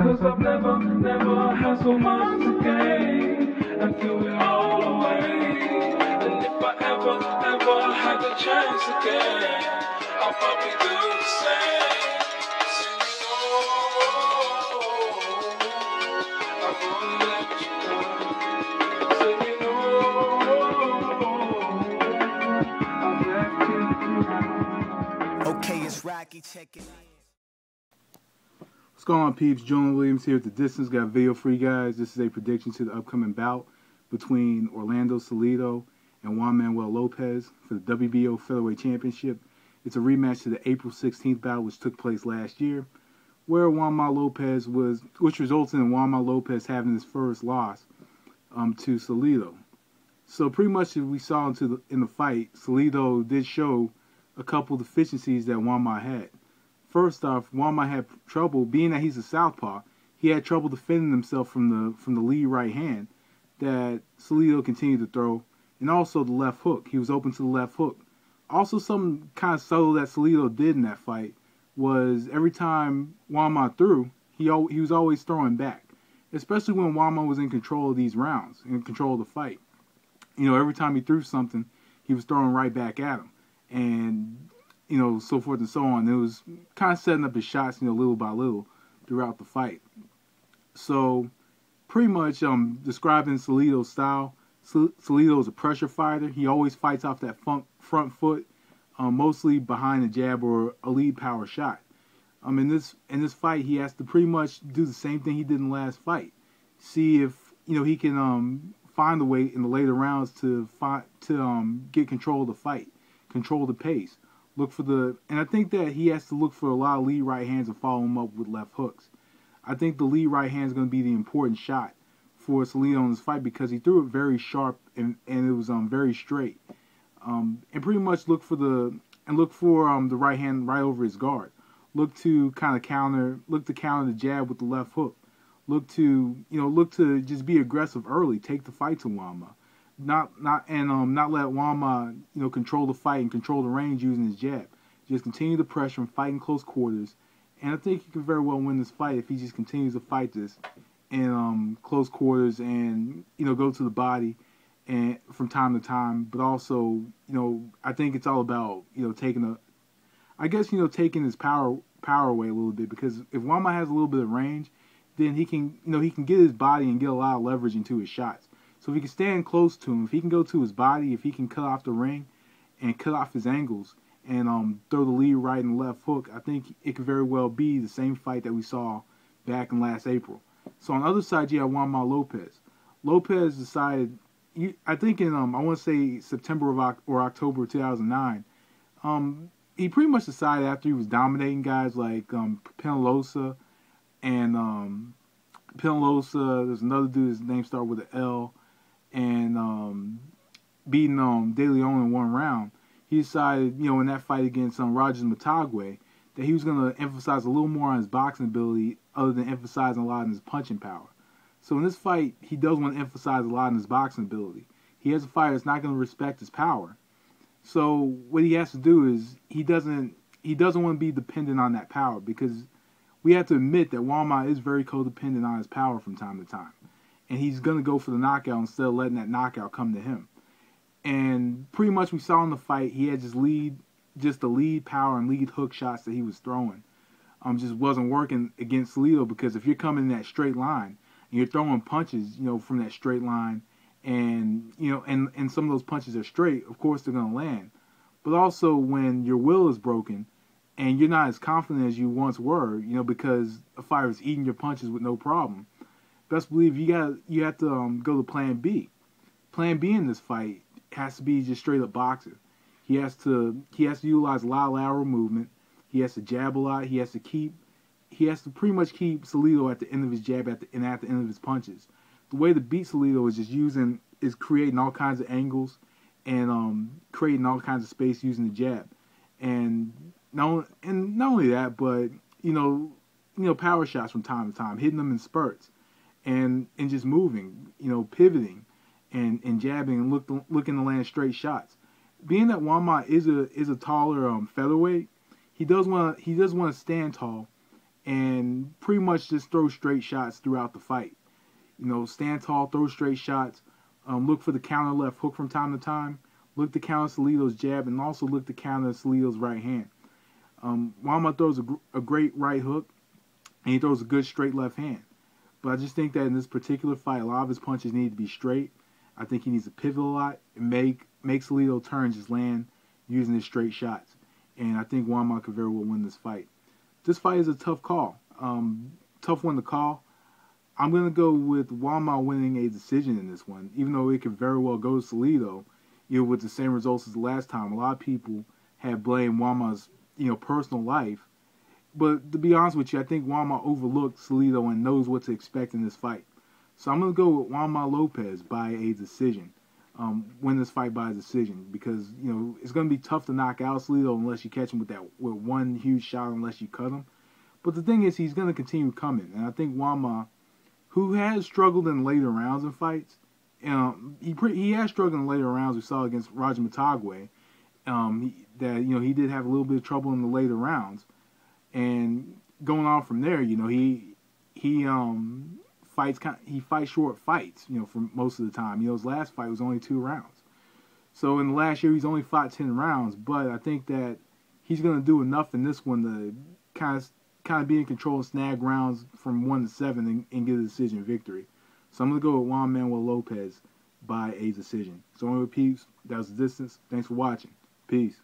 'Cause I've never had so much to gain and threw it all away. And if I ever had the chance again, I'll probably do the same. Singing, oh, I've only let you go. Singing, oh, I've left you. Okay, it's Rocky, check it. What's going on, peeps? Julian Williams here at The Distance. Got a video for you guys. This is a prediction to the upcoming bout between Orlando Salido and Juan Manuel Lopez for the WBO Featherweight Championship. It's a rematch to the April 16th bout, which took place last year, where which resulted in Juan Manuel Lopez having his first loss to Salido. So pretty much, as we saw in the fight, Salido did show a couple of deficiencies that Juan Manuel had. First off, Juan Manuel had trouble, being that he's a southpaw, he had trouble defending himself from the lead right hand that Salido continued to throw, and also the left hook. He was open to the left hook. Also, something kind of subtle that Salido did in that fight was every time Juan Manuel threw, he was always throwing back, especially when Juan Manuel was in control of these rounds, in control of the fight. You know, every time he threw something, he was throwing right back at him, and you know, so forth and so on. It was kind of setting up his shots, you know, little by little throughout the fight. So, pretty much describing Salido's style, Salido is a pressure fighter. He always fights off that front foot, mostly behind a jab or a lead power shot. In this fight, he has to pretty much do the same thing he did in the last fight. See if, you know, he can find a way in the later rounds to get control of the fight, control the pace. And I think that he has to look for a lot of lead right hands and follow him up with left hooks. I think the lead right hand is going to be the important shot for Salido in this fight because he threw it very sharp and it was very straight. And pretty much look for the right hand right over his guard. Look to counter the jab with the left hook. Look to just be aggressive early. Take the fight to Juan Manuel. Not let Juan Manuel, control the fight and control the range using his jab. Just continue the pressure and fight in close quarters. And I think he could very well win this fight if he just continues to fight this in close quarters and go to the body and from time to time. But also, I think it's all about taking his power away a little bit, because if Juan Manuel has a little bit of range, then he can get his body and get a lot of leverage into his shots. So if he can stand close to him, if he can go to his body, if he can cut off the ring and cut off his angles and throw the lead right and left hook, I think it could very well be the same fight that we saw back in last April. So on the other side, you have Juan Manuel Lopez. Lopez decided, I think in I want to say September or October 2009, he pretty much decided after he was dominating guys like Penalosa and there's another dude, his name started with an L, and beating De Leon in one round, he decided, in that fight against Rogers Matagwe, that he was going to emphasize a little more on his boxing ability other than emphasizing a lot on his punching power. So in this fight, he does want to emphasize a lot on his boxing ability. He has a fighter that's not going to respect his power. So what he has to do is he doesn't want to be dependent on that power, because we have to admit that Juan Manuel is very codependent on his power from time to time. And he's going to go for the knockout instead of letting that knockout come to him. And pretty much we saw in the fight, he had just the lead power and lead hook shots that he was throwing. Just wasn't working against Salido, because if you're coming in that straight line and you're throwing punches, from that straight line, and and some of those punches are straight, of course they're going to land. But also when your will is broken and you're not as confident as you once were, because a fighter is eating your punches with no problem, best believe you have to go to Plan B. Plan B in this fight has to be just straight up boxing. He has to utilize a lot of lateral movement. He has to jab a lot. He has to pretty much keep Salido at the end of his jab and at the end of his punches. The way to beat Salido is creating all kinds of angles and creating all kinds of space using the jab. And not only that, but power shots from time to time, hitting them in spurts, and just moving, pivoting, and jabbing and looking to land straight shots. Being that Juan Manuel is a taller featherweight, he does want to stand tall and pretty much just throw straight shots throughout the fight. You know, stand tall, throw straight shots, look for the counter left hook from time to time, look to counter Salido's jab, and also look to counter Salido's right hand. Juanma throws a great right hook, and he throws a good straight left hand. But I just think that in this particular fight, a lot of his punches need to be straight. I think he needs to pivot a lot and make Salido turn, just land using his straight shots. And I think Juanma could very well win this fight. This fight is a tough call. Tough one to call. I'm going to go with Juanma winning a decision in this one, even though it could very well go to Salido, with the same results as the last time. A lot of people have blamed Juanma's, personal life. But to be honest with you, I think Juanma overlooked Salido and knows what to expect in this fight. So I'm going to go with Juan Manuel Lopez by a decision. Win this fight by a decision because, it's going to be tough to knock out Salido unless you catch him with one huge shot, unless you cut him. But the thing is, he's going to continue coming. And I think Juanma, who has struggled in later rounds in fights, he has struggled in later rounds. We saw against Roger Matagwe he did have a little bit of trouble in the later rounds. And going on from there, he fights short fights, for most of the time. His last fight was only 2 rounds. So in the last year, he's only fought 10 rounds. But I think that he's going to do enough in this one to kind of be in control and snag rounds from 1 to 7 and get a decision victory. So I'm going to go with Juan Manuel Lopez by a decision. So anyway, peeps, that was The Distance. Thanks for watching. Peace.